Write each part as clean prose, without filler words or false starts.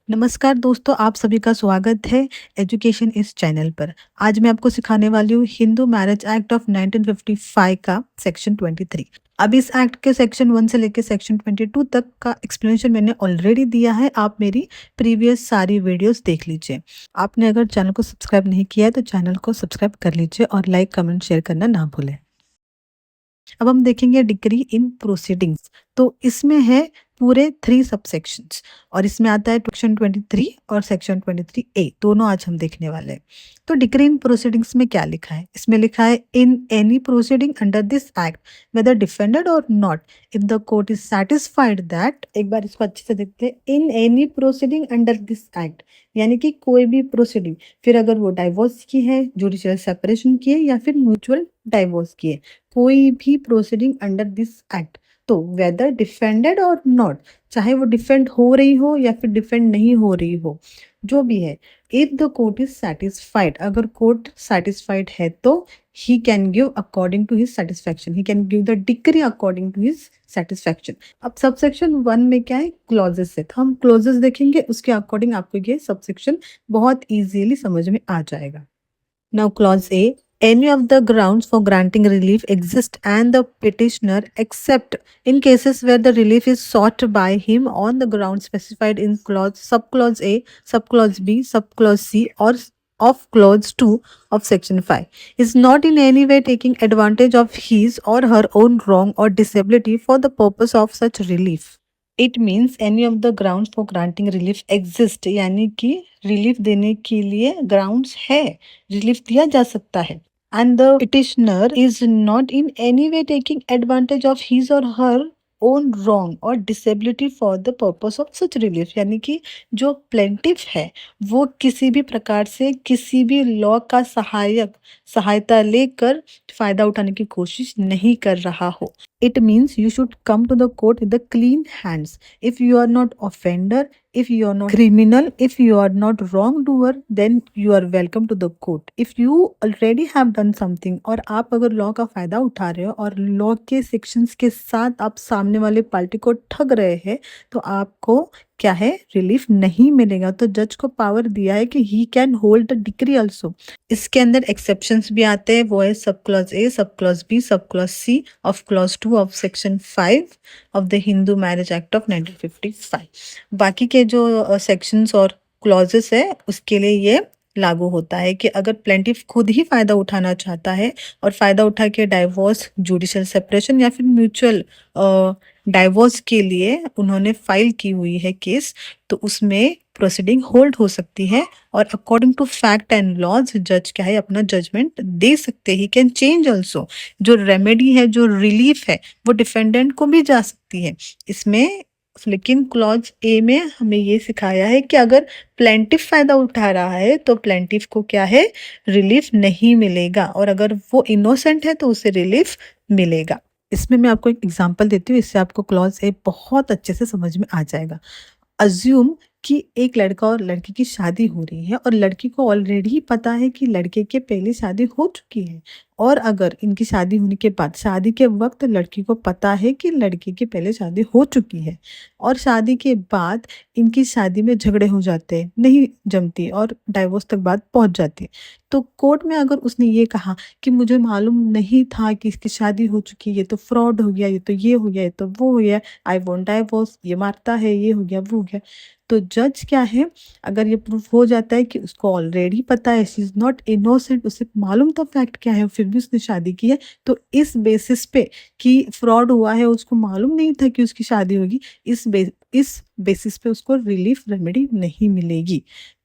नमस्कार दोस्तों, आप सभी का स्वागत है एजुकेशन इस चैनल पर। आज मैं आपको सिखाने वाली हूँ हिंदू मैरिज एक्ट ऑफ 1955 का सेक्शन 23। अब इस एक्ट के सेक्शन 1 से लेकर सेक्शन 22 तक का एक्सप्लेनेशन मैंने ऑलरेडी दिया है। आप मेरी प्रीवियस सारी वीडियोस देख लीजिए। आपने अगर चैनल को सब्सक्राइब नहीं किया है तो चैनल को सब्सक्राइब कर लीजिए और लाइक कमेंट शेयर करना ना भूलें। अब हम देखेंगे डिग्री इन प्रोसीडिंग्स। तो इसमें है पूरे 3 सबसेक्शंस और इसमें आता है सेक्शन 23 और सेक्शन 23 ए, दोनों आज हम देखने वाले हैं। तो डिग्री इन प्रोसीडिंग्स में क्या लिखा है? इसमें लिखा है in any proceeding under this act whether defended और not, if the court is satisfied that, एक बार इसको अच्छे से देखते हैं, in any proceeding under this act, यानी कि कोई भी प्रोसीडिंग, फिर अगर वो डाइवोर्स की है, जुडिशियल सेपरेशन की है या फिर म्यूचुअल डाइवोर्स की है, कोई भी प्रोसीडिंग अंडर दिस एक्ट, तो वेदर डिफेंडेड और नॉट, चाहे वो डिफेंड हो रही हो या फिर डिफेंड नहीं हो रही हो, जो भी है, if the court is satisfied, अगर कोर्ट सेटिस्फाइड है तो he can give according to his satisfaction, he can give the degree according to his satisfaction. अब सबसेक्शन 1 में क्या है? क्लॉजेस है, तो हम क्लॉजेस देखेंगे, उसके अकॉर्डिंग आपको ये सबसेक्शन बहुत इजीली समझ में आ जाएगा। Now, clause A, any of the grounds for granting relief exist and the petitioner, except in cases where the relief is sought by him on the grounds specified in subclause A, subclause B, subclause C, or of clause 2 of section 5, is not in any way taking advantage of his or her own wrong or disability for the purpose of such relief. It means any of the grounds for granting relief exist, यानी कि relief देने के लिए grounds है, relief दिया जा सकता है। And the petitioner is not in any way taking advantage of his और हर ओन रॉन्ग और disability for the purpose of such relief, यानी कि जो प्लेंटिफ है वो किसी भी प्रकार से किसी भी लॉ का सहायता लेकर फायदा उठाने की कोशिश नहीं कर रहा हो। It means you should come to the court with the clean hands. If you are not offender, if you are not criminal, if you are not wrongdoer, then you are welcome to the court. If you already have done something और आप अगर law का फायदा उठा रहे हो और law के सेक्शंस के साथ आप सामने वाले पार्टी को ठग रहे हैं, तो आपको क्या है? रिलीफ नहीं मिलेगा। तो जज को पावर दिया है कि he can hold the degree also. इसके अंदर एक्सेप्शंस भी आते हैं, वो है सब clause A, sub clause B, sub clause C of clause 2 of section 5 of the Hindu marriage act of 1955। बाकी के जो सेक्शंस और क्लॉजेस है उसके लिए ये लागू होता है कि अगर प्लेंटिफ खुद ही फायदा उठाना चाहता है और फायदा उठा के डाइवोर्स, जुडिशियल सेपरेशन या फिर म्यूचुअल डाइवोर्स के लिए उन्होंने फाइल की हुई है केस, तो उसमें प्रोसीडिंग होल्ड हो सकती है और according to fact and laws जज क्या है अपना जजमेंट दे सकते, ही कैन चेंज ऑल्सो। जो रेमेडी है, जो रिलीफ है, वो डिफेंडेंट को भी जा सकती है इसमें। लेकिन क्लॉज ए में हमें ये सिखाया है कि अगर प्लेंटिफ फायदा उठा रहा है तो प्लेंटिफ को क्या है? रिलीफ नहीं मिलेगा, और अगर वो इनोसेंट है तो उसे रिलीफ मिलेगा। इसमें मैं आपको एक एग्जांपल देती हूँ, इससे आपको क्लॉज ए बहुत अच्छे से समझ में आ जाएगा। अज्यूम कि एक लड़का और लड़की की शादी हो रही है और लड़की को ऑलरेडी पता है कि लड़के के पहले शादी हो चुकी है, और अगर इनकी शादी होने के बाद शादी के वक्त लड़की को पता है कि लड़के की पहले शादी हो चुकी है और शादी के बाद इनकी शादी में झगड़े हो जाते हैं, नहीं जमती और डाइवोर्स तक बात पहुंच जाती है, तो कोर्ट में अगर उसने ये कहा कि मुझे मालूम नहीं था कि इसकी शादी हो चुकी है, ये तो फ्रॉड हो गया, ये तो ये हो गया, ये तो वो हो गया, आई वॉन्ट डाइवोर्स, ये मारता है, ये हो गया, वो हो गया, तो जज क्या है, अगर ये प्रूफ हो जाता है कि उसको ऑलरेडी पता है, शी इज नॉट इनोसेंट, उसे मालूम था फैक्ट क्या है, फिर भी उसने शादी की है, तो इस बेसिस पे कि फ्रॉड हुआ है, उसको मालूम नहीं था कि उसकी शादी होगी, इस बेसिस पे उसको रिलीफ रेमेडी नहीं मिलेगी।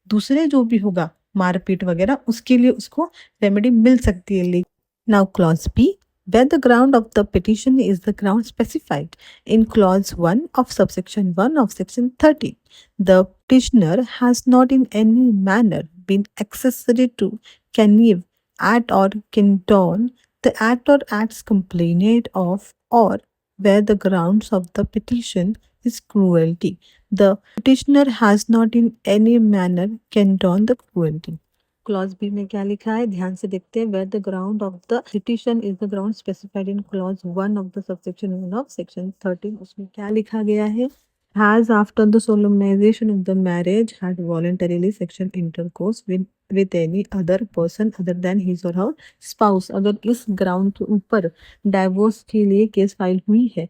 दूसरे जो भी होगा मारपीट वगैरह, उसके लिए उसको रेमेडी मिल सकती है। Now clause B, where the ground of the petition is the ground specified in clause 1 of subsection 1 of section 13. The petitioner has not in any manner been accessory to, connived at or condone the act or acts complained of, or where the grounds of the petition is cruelty. The petitioner has not in any manner condoned the cruelty. Clause B में क्या लिखा है, ध्यान से देखते हैं। Where the ground of the petition is the ground specified in clause 1 of the subsection 1 of section 13, उसमें क्या लिखा गया है has after the solemnization of the marriage had voluntarily sexual intercourse with any other person other than his or her spouse। अगर इस ground के ऊपर divorce के लिए केस फाइल हुई है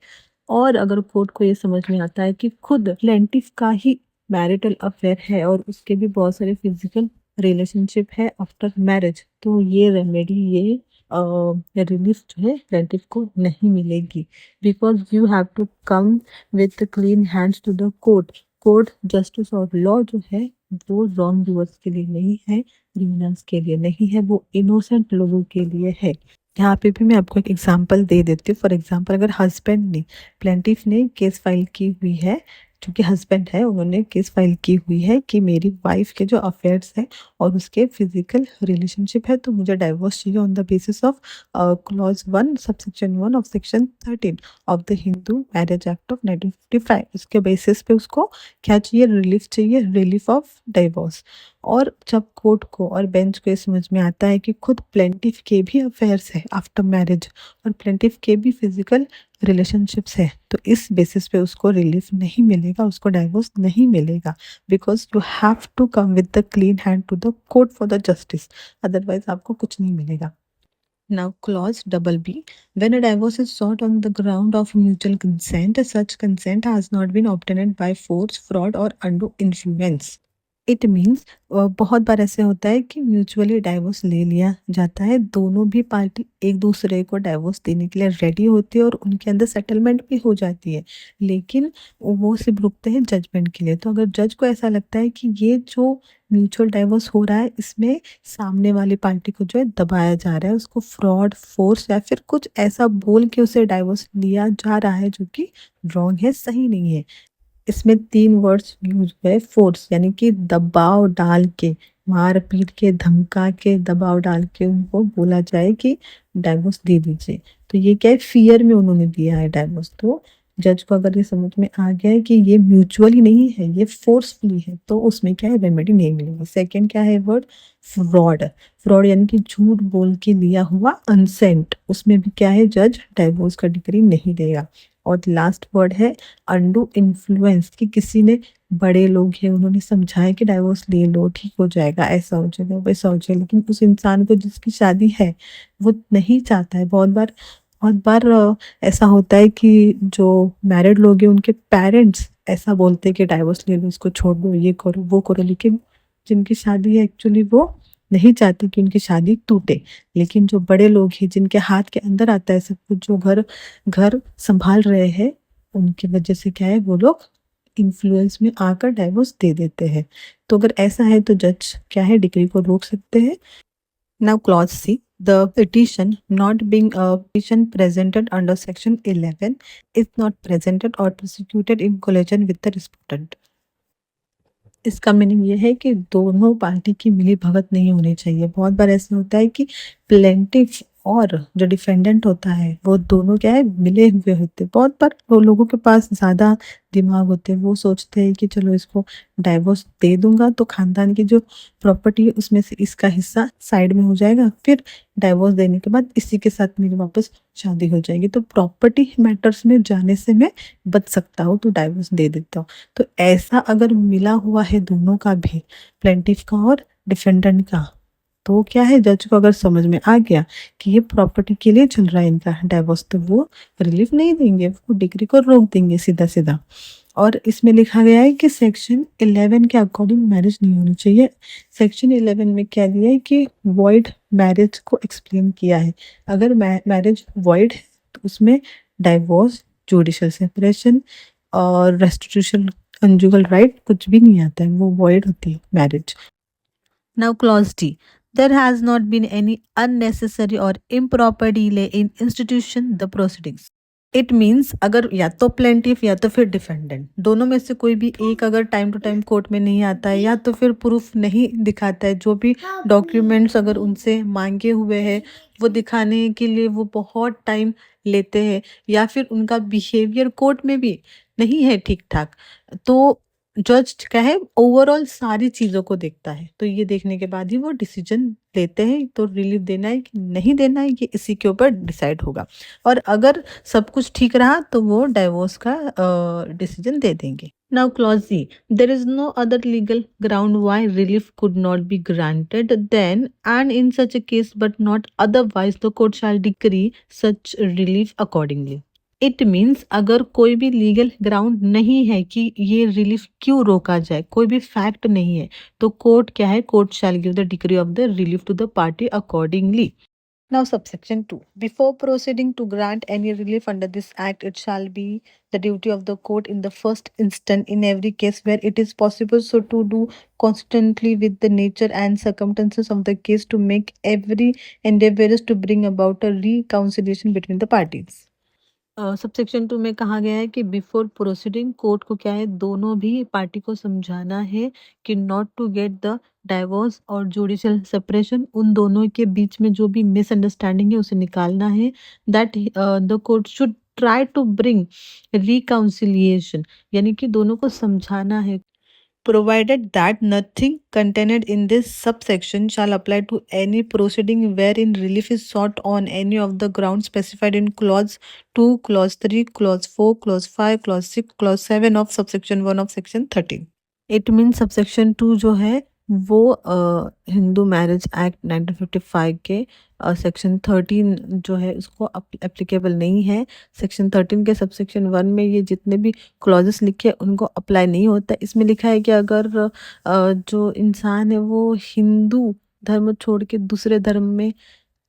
और अगर कोर्ट को ये समझ में आता है कि खुद प्लेंटिफ का ही मैरिटल अफेयर है और उसके भी बहुत सारे फिजिकल रिलेशनशिप है आफ्टर मैरिज, तो ये रेमेडी, ये रिलीफ जो है प्लेंटिफ को नहीं मिलेगी। Because you have to come with clean hands to the court. Court justice और लॉ जो है वो रॉन्ग डूअर्स के लिए नहीं है, क्रिमिनल्स के लिए नहीं है, वो इनोसेंट लोगों के लिए है। यहाँ पे भी मैं आपको एक एग्जांपल दे देती हूँ। फॉर एग्जांपल, अगर हस्बैंड ने, प्लेंटिफ ने केस फाइल की हुई है, क्योंकि हस्बैंड है, उन्होंने केस फाइल की हुई है कि मेरी वाइफ के जो अफेयर्स है और उसके फिजिकल रिलेशनशिप है, तो मुझे डाइवोर्स चाहिए on the basis of clause 1 subsection 1 of section 13 of the Hindu marriage act of 1955। उसके बेसिस पे उसको क्या चाहिए, रिलीफ चाहिए, रिलीफ ऑफ डाइवोर्स। और जब कोर्ट को और बेंच को ये समझ में आता है कि खुद प्लेंटिफ के भी अफेयर्स है आफ्टर मैरिज और प्लेंटिफ के भी फिजिकल रिलेशनशिप्स है, तो इस बेसिस पे उसको रिलीफ नहीं मिलेगा, उसको डाइवोर्स नहीं मिलेगा। Because you have to come with the clean hand to the court for the justice, otherwise आपको कुछ नहीं मिलेगा। Now, clause double B. When a divorce is sought on the ground of mutual consent, such consent has not been obtained by force, fraud, or undue influence. It means बहुत बार ऐसे होता है कि mutually divorce ले लिया जाता है, दोनों भी पार्टी एक दूसरे को डाइवोर्स देने के लिए रेडी होती है और उनके अंदर सेटलमेंट भी हो जाती है, लेकिन वो सिर्फ रुकते हैं जजमेंट के लिए। तो अगर जज को ऐसा लगता है कि ये जो म्यूचुअल डाइवोर्स हो रहा है इसमें सामने वाली पार्टी को जो है दबाया जा रहा है, उसको फ्रॉड, फोर्स या फिर कुछ ऐसा बोल के उसे डाइवोर्स लिया जा रहा है जो कि रॉन्ग है, सही नहीं है। इसमें 3 वर्ड्स यूज हुए, फोर्स यानी कि दबाव डाल के, मार पीट के, धमका के, दबाव डाल के उनको बोला जाए कि डाइवोर्स दे दीजिए, तो ये क्या है, फियर में उन्होंने दिया है डाइवोर्स। तो जज को अगर ये समझ में आ गया है कि ये म्यूचुअली नहीं है, ये फोर्सफुली है, तो उसमें क्या है, रेमेडी नहीं मिलेगी। सेकंड क्या है वर्ड, फ्रॉड। फ्रॉड यानी कि झूठ बोल के लिया हुआ अनसेंट, उसमें भी क्या है, जज डाइवोर्स का डिग्री नहीं देगा। और लास्ट वर्ड है अंडू इन्फ्लुएंस, कि किसी ने, बड़े लोग हैं, उन्होंने समझाया कि डाइवोर्स ले लो, ठीक हो जाएगा, ऐसा हो जाएगा, वैसा हो जाएगा, लेकिन उस इंसान को जिसकी शादी है वो नहीं चाहता है। बहुत बार ऐसा होता है कि जो मैरिड लोग हैं उनके पेरेंट्स ऐसा बोलते हैं कि डाइवोर्स ले लो, इसको छोड़ दो, ये करो, वो करो, लेकिन जिनकी शादी है एक्चुअली वो नहीं चाहते कि उनकी शादी टूटे। लेकिन जो बड़े लोग हैं जिनके हाथ के अंदर आता है सब कुछ, जो घर घर संभाल रहे हैं, उनकी वजह से क्या है, वो लोग इन्फ्लुएंस में आकर डाइवोर्स दे देते हैं। तो अगर ऐसा है तो जज क्या है, डिग्री को रोक सकते हैं। Now, clause C. The petition not being a petition presented under section 11 is not presented or prosecuted in collision with the respondent. इसका मीनिंग ये है कि दोनों पार्टी की मिली भगत नहीं होनी चाहिए। बहुत बार ऐसा होता है कि प्लेंटिफ और जो डिफेंडेंट होता है वो दोनों क्या है, मिले हुए होते हैं। बहुत बार वो लोगों के पास ज़्यादा दिमाग होते हैं, वो सोचते हैं कि चलो इसको डाइवोर्स दे दूंगा तो खानदान की जो प्रॉपर्टी है उसमें से इसका हिस्सा साइड में हो जाएगा, फिर डाइवोर्स देने के बाद इसी के साथ मेरी वापस शादी हो जाएगी, तो प्रॉपर्टी मैटर्स में जाने से मैं बच सकता हूँ, तो डाइवोर्स दे देता हूँ। तो ऐसा अगर मिला हुआ है दोनों का भी, प्लेंटिफ का और डिफेंडेंट का, तो क्या है, जज को अगर समझ में आ गया कि ये प्रॉपर्टी के लिए चल रहा है इनका डाइवोर्स, तो वो रिलीफ नहीं देंगे, वो डिग्री को रोक देंगे सीधा सीधा। और इसमें लिखा गया है कि सेक्शन 11 के अकॉर्डिंग मैरिज नहीं होनी चाहिए। सेक्शन 11 में क्या दिया है कि वॉइड मैरिज को एक्सप्लेन किया है। अगर मैरिज वॉइड है तो उसमें डाइवोर्स, जुडिशियल सेपरेशन और रेस्टिट्यूशन, कंजुगल राइट कुछ भी नहीं आता है, वो वॉइड होती है marriage. Now, clause D. There has not been any unnecessary or improper delay in institution the proceedings. It means अगर या तो प्लेंटिफ या तो फिर डिफेंडेंट, दोनों में से कोई भी एक अगर टाइम टू टाइम कोर्ट में नहीं आता है या तो फिर प्रूफ नहीं दिखाता है, जो भी डॉक्यूमेंट्स अगर उनसे मांगे हुए हैं वो दिखाने के लिए वो बहुत टाइम लेते हैं, या फिर उनका बिहेवियर कोर्ट में भी नहीं है ठीक ठाक, तो जज क्या है ओवरऑल सारी चीज़ों को देखता है, तो ये देखने के बाद ही वो डिसीजन लेते हैं, तो रिलीफ देना है कि नहीं देना है ये इसी के ऊपर डिसाइड होगा। और अगर सब कुछ ठीक रहा तो वो डाइवोर्स का डिसीजन दे देंगे। Now clause C, there is no other legal ground why relief could not be granted then and in such a case but not otherwise the court shall decree such relief accordingly. It means अगर कोई भी legal ground नहीं है कि ये relief क्यों रोका जाए, कोई भी फैक्ट नहीं है, तो कोर्ट क्या है, court shall give the decree of the relief to the party accordingly. Now, subsection 2. Before proceeding to grant any relief under this act, it shall be the duty of the court in the first instance, in every case where it is possible, so to do constantly with the nature and circumstances of the case, to make every endeavor to bring about a reconciliation between the parties. Subsection 2 में कहा गया है कि before proceeding court को क्या है, दोनों भी पार्टी को समझाना है कि not to get the divorce और जुडिशियल सेपरेशन, उन दोनों के बीच में जो भी मिसअंडरस्टैंडिंग है उसे निकालना है। That the court should try to bring reconciliation, यानी कि दोनों को समझाना है। Provided that nothing contained in this subsection shall apply to any proceeding wherein relief is sought on any of the grounds specified in clause 2, clause 3, clause 4, clause 5, clause 6, clause 7 of subsection 1 of section 13. It mean subsection 2 जो है वो Hindu marriage act 1955 के section 13 जो है उसको applicable नहीं है। Section 13 के सबसेक्शन 1 में ये जितने भी क्लॉजेस लिखे उनको अप्लाई नहीं होता। इसमें लिखा है कि अगर जो इंसान है वो हिंदू धर्म छोड़ के दूसरे धर्म में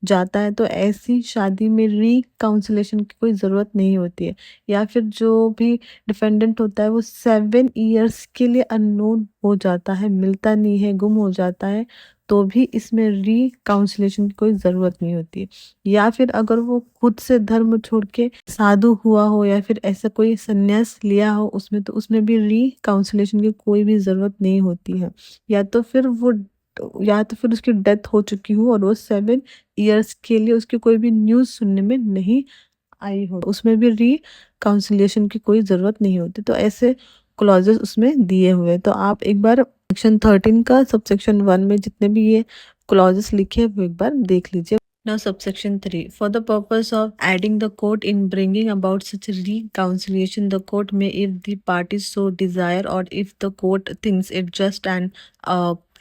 जाता है तो ऐसी शादी में रिकाउंसिलेशन की कोई ज़रूरत नहीं होती है, या फिर जो भी डिफेंडेंट होता है वो 7 इयर्स के लिए अननोन हो जाता है, मिलता नहीं है, गुम हो जाता है, तो भी इसमें रिकाउंसिलेशन की कोई ज़रूरत नहीं होती है। या फिर अगर वो खुद से धर्म छोड़ के साधु हुआ हो या फिर ऐसा कोई संन्यास लिया हो उसमें, तो उसमें भी रिकाउंसिलेशन की कोई भी ज़रूरत नहीं होती है। या तो फिर उसकी डेथ हो चुकी हो और वो 7 इयर्स के लिए उसकी कोई भी न्यूज़ सुनने में नहीं आई हो, उसमें भी रिकाउंसिलिएशन की कोई ज़रूरत नहीं होती। तो ऐसे क्लॉजेस उसमें दिए हुए हैं। तो आप एक बार सेक्शन 13 का सबसेक्शन 1 में जितने भी ये क्लॉजेस लिखे हैं वो एक बार देख लीजिए। Now, subsection 3. For the purpose of aiding the court in bringing about such reconciliation, the court may, if the parties so desire, or if the court thinks it just and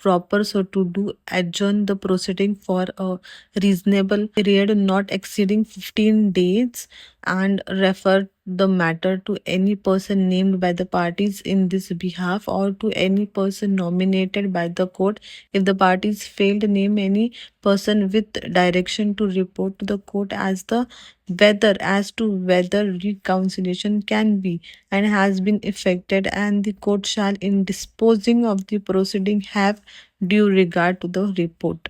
proper, so to do, adjourn the proceeding for a reasonable period not exceeding 15 days, and refer the matter to any person named by the parties in this behalf, or to any person nominated by the court. If the parties fail to name any person, with direction to report to the court as to whether reconciliation can be and has been effected, and the court shall in disposing of the proceeding have due regard to the report.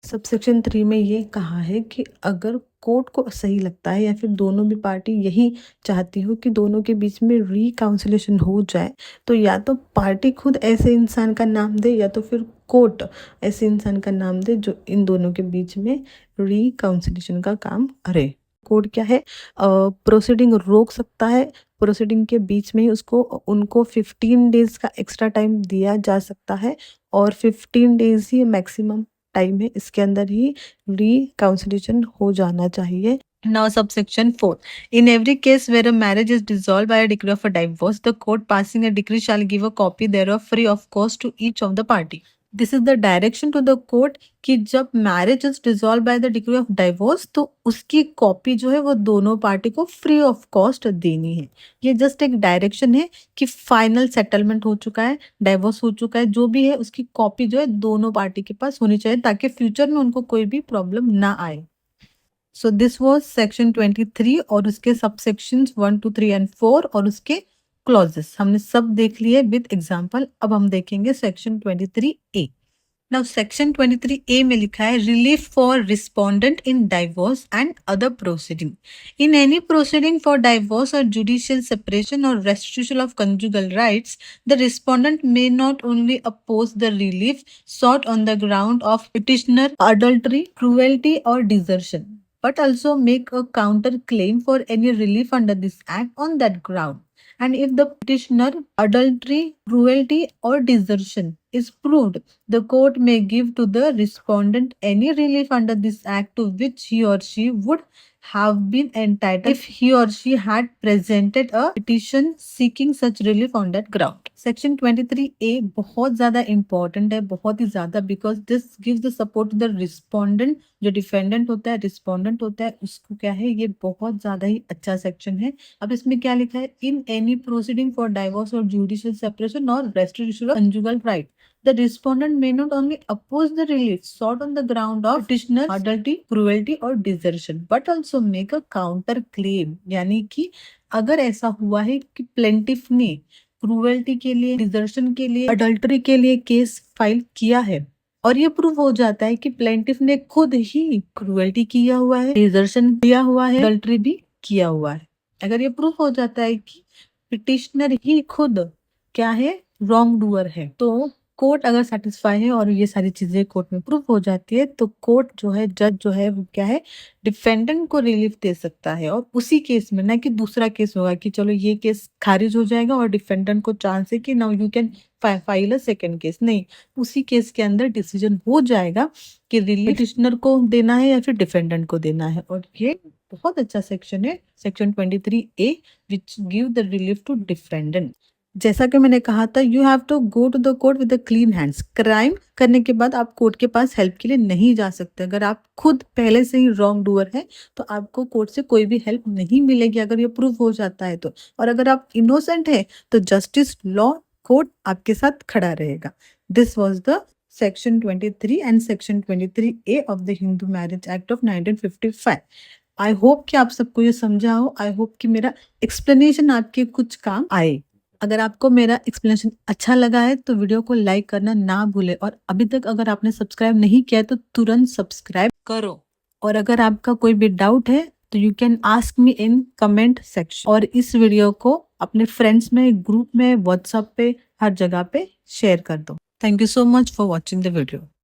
Subsection 3 में ये कहा है कि अगर court को सही लगता है या फिर दोनों भी पार्टी यही चाहती हो कि दोनों के बीच में रिकाउंसिलेशन हो जाए, तो या तो पार्टी खुद ऐसे इंसान का नाम दे या तो फिर कोर्ट ऐसे इंसान का नाम दे जो इन दोनों के बीच में रिकाउंसिलेशन का काम करे। कोर्ट क्या है, प्रोसीडिंग रोक सकता है, प्रोसीडिंग के बीच में ही उनको 15 डेज का एक्स्ट्रा टाइम दिया जा सकता है और 15 डेज ही मैक्सिमम टाइम है, इसके अंदर ही रिकाउंसिलेशन हो जाना चाहिए। Now, subsection 4. In every case where a marriage is dissolved by a decree of a divorce, the court passing a decree shall give a copy thereof free of cost to each of the party. This is the direction to the court कि जब marriage is dissolve by the decree of divorce तो उसकी copy जो है वो दोनों party को free of cost देनी है। ये जस्ट एक डायरेक्शन है कि फाइनल सेटलमेंट हो चुका है, डाइवोर्स हो चुका है, जो भी है उसकी कॉपी जो है दोनों पार्टी के पास होनी चाहिए ताकि फ्यूचर में उनको कोई भी प्रॉब्लम ना आए। सो दिस वॉज सेक्शन 23 और उसके सबसेक्शन 1, 2, 3 एंड 4 और उसके क्लॉजेस हमने सब देख लिए विद एग्जाम्पल। अब हम देखेंगे section 23A। Now section 23A में लिखा है relief for respondent in divorce and other proceeding. In any proceeding for divorce और जुडिशियल सेपरेशन और restitution of conjugal rights, the respondent may not only oppose the relief sought on the ground of petitioner adultery, cruelty or desertion, but also make a counter claim for any relief under this act on that ground, and if the petitioner adultery, cruelty or desertion is proved, the court may give to the respondent any relief under this act to which he or she would have been entitled if he or she had presented a petition seeking such relief on that ground. Section 23A बहुत ज़्यादा important है, बहुत ही ज़्यादा, because this gives the support to the respondent. जो defendant होता है, respondent होता है, उसको क्या है, ये बहुत ज़्यादा ही अच्छा सेक्शन है। अब इसमें क्या लिखा है, in any proceeding for divorce और जुडिशियल सेपरेशन और restitution of conjugal right, the respondent may not only oppose the relief sought on the ground of petitioner's adultery, cruelty or desertion, but also make a counter claim। यानी कि अगर ऐसा हुआ है कि plaintiff ने cruelty के लिए, डिजर्शन के लिए, अडल्टरी के लिए केस फाइल किया है और ये प्रूव हो जाता है कि प्लेंटिफ ने खुद ही क्रूएल्टी किया हुआ है, डिजर्शन किया हुआ है, अडल्टरी भी किया हुआ है, अगर ये प्रूव हो जाता है कि पिटिशनर ही खुद क्या है, रॉन्ग डूअर है, तो कोर्ट अगर सेटिस्फाई है और ये सारी चीजें कोर्ट में प्रूव हो जाती है, तो कोर्ट जो है, जज जो है, वो क्या है, डिफेंडेंट को रिलीफ दे सकता है। और उसी केस में, ना कि दूसरा केस होगा कि चलो ये केस खारिज हो जाएगा और डिफेंडेंट को चांस है कि now you can file a second case, नहीं, उसी केस के अंदर डिसीजन हो जाएगा कि रिलीफ पिटिशनर को देना है या फिर डिफेंडेंट को देना है। और ये बहुत अच्छा सेक्शन है, section 23A, which give the relief to defendant. जैसा कि मैंने कहा था, you have to go to the court with the clean hands. Crime करने के बाद आप कोर्ट के पास हेल्प के लिए नहीं जा सकते। अगर आप खुद पहले से ही रॉन्ग डूअर है तो आपको कोर्ट से कोई भी हेल्प नहीं मिलेगी, अगर ये प्रूव हो जाता है तो। और अगर आप इनोसेंट है तो जस्टिस लॉ कोर्ट आपके साथ खड़ा रहेगा। This was the section 23 and section 23A of the Hindu marriage act of 1955। I hope कि आप सबको ये समझा हो। आई होप कि मेरा एक्सप्लेनेशन आपके कुछ काम आए। अगर आपको मेरा एक्सप्लेनेशन अच्छा लगा है तो वीडियो को लाइक करना ना भूले, और अभी तक अगर आपने सब्सक्राइब नहीं किया है तो तुरंत सब्सक्राइब करो। और अगर आपका कोई भी डाउट है तो you can ask me in comment section. और इस वीडियो को अपने फ्रेंड्स में, ग्रुप में, व्हाट्सएप पे, हर जगह पे शेयर कर दो। Thank you so much for watching the video.